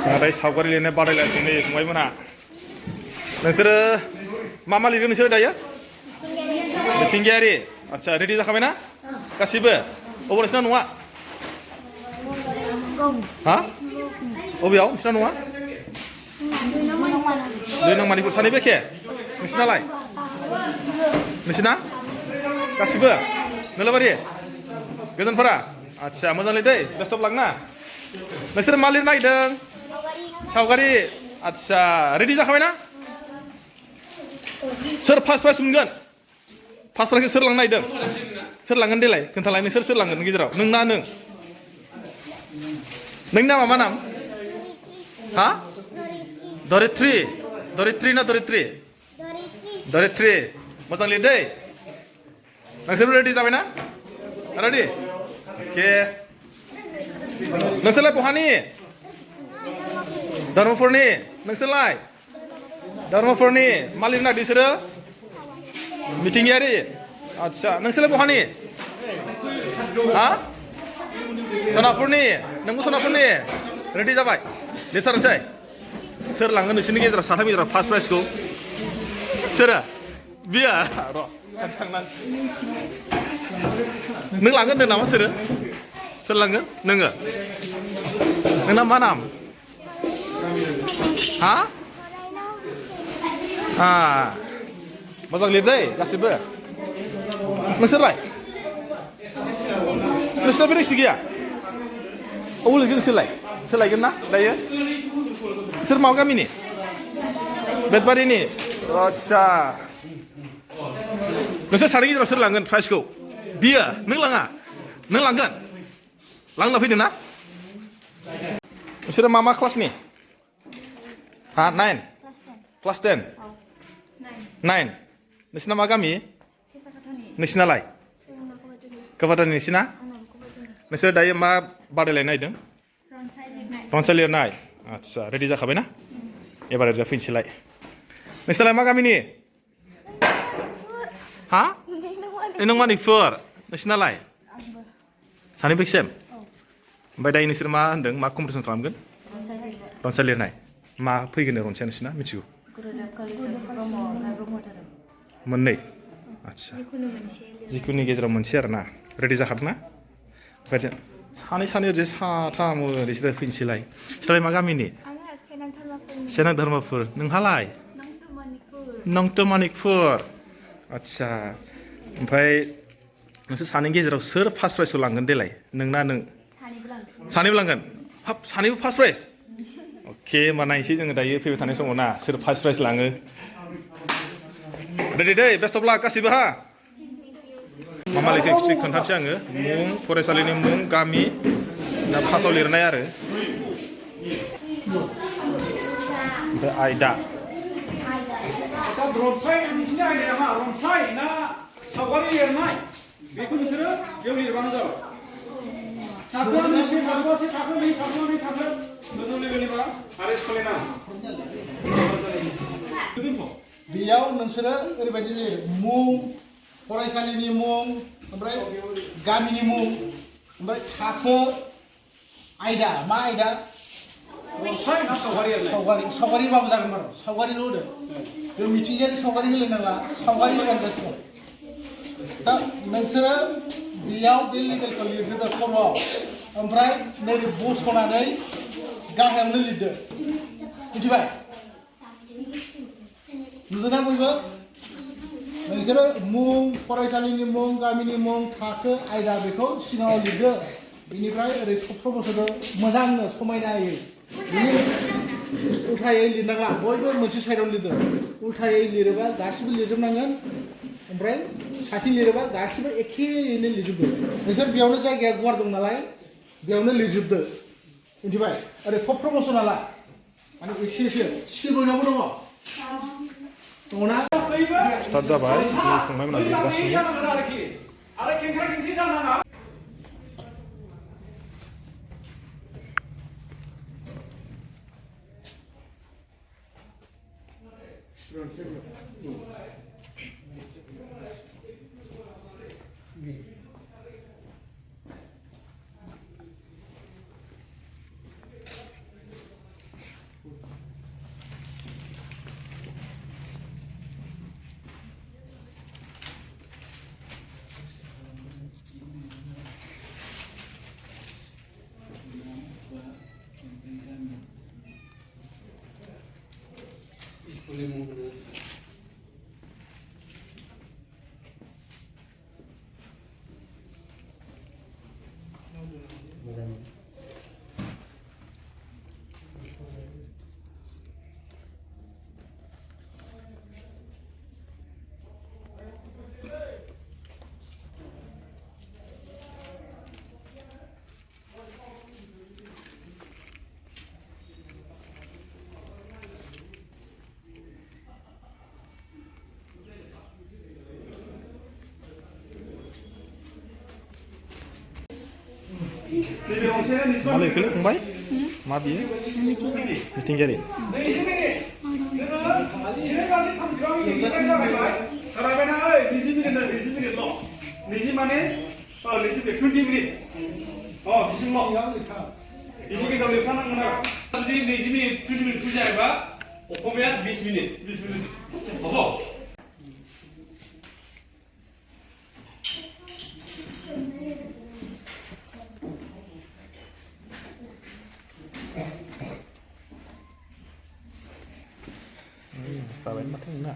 जोंहा दायो सावगारि लिरनाय बादायलायदों नै फंबायमोनहा नोंसोरो मा लिरगोन नोंसोरो दायो मिथिंगायारि आदसा रेडि जाखाबायना गासिबो अबाव नोंसिना नङा हा अबेयाव नोंसिना नङा दुइ नं मानिपुर सानैबो एखे नोंसिनालाय नोंसिना गासिबो नोलाबारि गोजोनफोरा आदसा मोजां लिरदै बेस्टअफ लांना नोंसोर मा लिरनो नागिरदों सावगारि आदसा रेडि जाखाबायना सोर फार्स्ट प्राइज मोनगोन फार्स्ट प्राइजखौ सोर लांनो नागिरदों सोर लांगोन देलाय खोन्थालाय नोंसोर सोर लांगोन गेजेराव नोंना नोंनि नामा मा नाम हा दरित्री ना दरित्री मोजां लिरदै नोंसोरबो रेडि जाबायना रेडि अके नोंसोरलाय बहानि धर्मपुरनि नोंसोरलाय धर्मपुरनि मा लिरनो नागिरदों बिसोरो मिथिंगायारि आदसा नोंसोरलाय बहानि हा सनापुरनि नोंबो सनापुरनि रेडि जाबाय लिरथारनोसै सोर लांगोन नोंसोरनि गेजेराव साथाम गेजेराव फार्स्ट प्राइजखौ सोरो बियो र' थांनानै नों लांगोन होनदों नामा सोर लांगोन नोङो नोंना मा नाम हा मोजां लिरदै गासिबो नोंसोरलाय नोंसोरना बेरेंसि गैया अबाव लिरगोन सोलायगोन ना दायो नोंसोर मा गामिनि बेतबारिनि आदसा नोंसोर सानै गेजेराव सोर लांगोन प्राइजखौ बियो नों लाङा नों लांगोन लांना फैदों ना नोंसोरो मा क्लासनि हा 9 क्लास 10 9 नोंसिना मा गामि नोंसिनालाय कबादानि नोंसिना नोंसोर दायो मा बादायलायनो नागिरदों रनसाय लिरनाय आदसा रेडि जाखाबाय ना एबार ओरैजा फैनोसैलाय नोंसिनालाय मा गामिनि हा नों मानिकपुर नोंसिनालाय सानै बेसेम ओमफ्राय दायो नोंसोर मा होनदों मा कम्पिटिसन खालामगोन रनसाय लिरनाय मा फैगोन रनसाया नोंसिना मिथिगौ मोननै आदसा जिखुनु गेजेराव मोनसे आरो ना रेडि जाखादों ना ओमफ्राय सानै ओरैजाय साथाम ओरैसो फैनोसैलाय नोंसोरलाय मा गामिनि सेनां धर्मपुर नोंहालाय नंत मानिकपुर आदसा ओमफ्राय नोंसोर सानैनि गेजेराव सोर फार्स्ट प्राइजखौ लांगोन देलाय नोंना नों सानैबो लांगोन हाब सानैबो फार्स्ट प्राइज अके होमबा नायनोसै जोङो दायो फैबाय थानाय समाव ना सोर फार्स्ट प्राइज लाङो रेडि दै बेस्ट अफ लाक गासिबो हा मा लिरखो एक्सट्रि खोन्थानोसै आङो मुं फरायसालिनि मुं गामि दा फार्स्टआव लिरनाय आरो ओमफ्राय आयदा रनसाय ना सावगारि लिरनाय बेखौ नोंसोरो बेयाव लिरबानो जाबाय थाखोआ नोंसोर थाखोआसो थाखो नै थाखो गोजौ लेभेलनिबा आरो सोलायनाङा बेयाव नोंसोरो ओरैबायदि लिरो मुं फरायसालिनि मुं ओमफ्राय गामिनि मुं ओमफ्राय थाखो आयदा मा आयदा सावगारिबाबो जागोन बार' सावगारिल' होदो बे मिथिंगायारि सावगारि होलायनांला सावगारि होबानो जासिगोन दा नोंसोरो बेयाव बे लेभेलखौ लिरहोदो खर'आव ओमफ्राय नैबे बस'नानै गाहायावनो लिरदो मिथिबाय नुदोंना बयबो नोंसोरो मुं फरायसालिनि मुं गामिनि मुं थाखो आयदा बेखौ सिगाङाव लिरदो बेनिफ्राय ओरै थबस्र' बस'दो मोजांनो समायनायै बिनि उल्थायै लिरनांला बयबो मोनसे साइडआव लिरदो उल्थायै लिरोबा गासिबो लिरजोबनांगोन ओमफ्राय साथि लिरोबा गासिबो एखेयैनो लिरजोबदो नोंसोर बेयावनो जायगाया गुवार दं नालाय बेयावनो लिरजोबदो मिथिबाय ओरै थबस्र' बस'नाला माने एसेसो स्किल बयनावबो दङ दङना स्टार्ट जाबाय फंबायमोनहा लिरगासिनो मा लिरखोलै फंबाय मा बियो मिथिंगायारि जाबाय माथो नोंना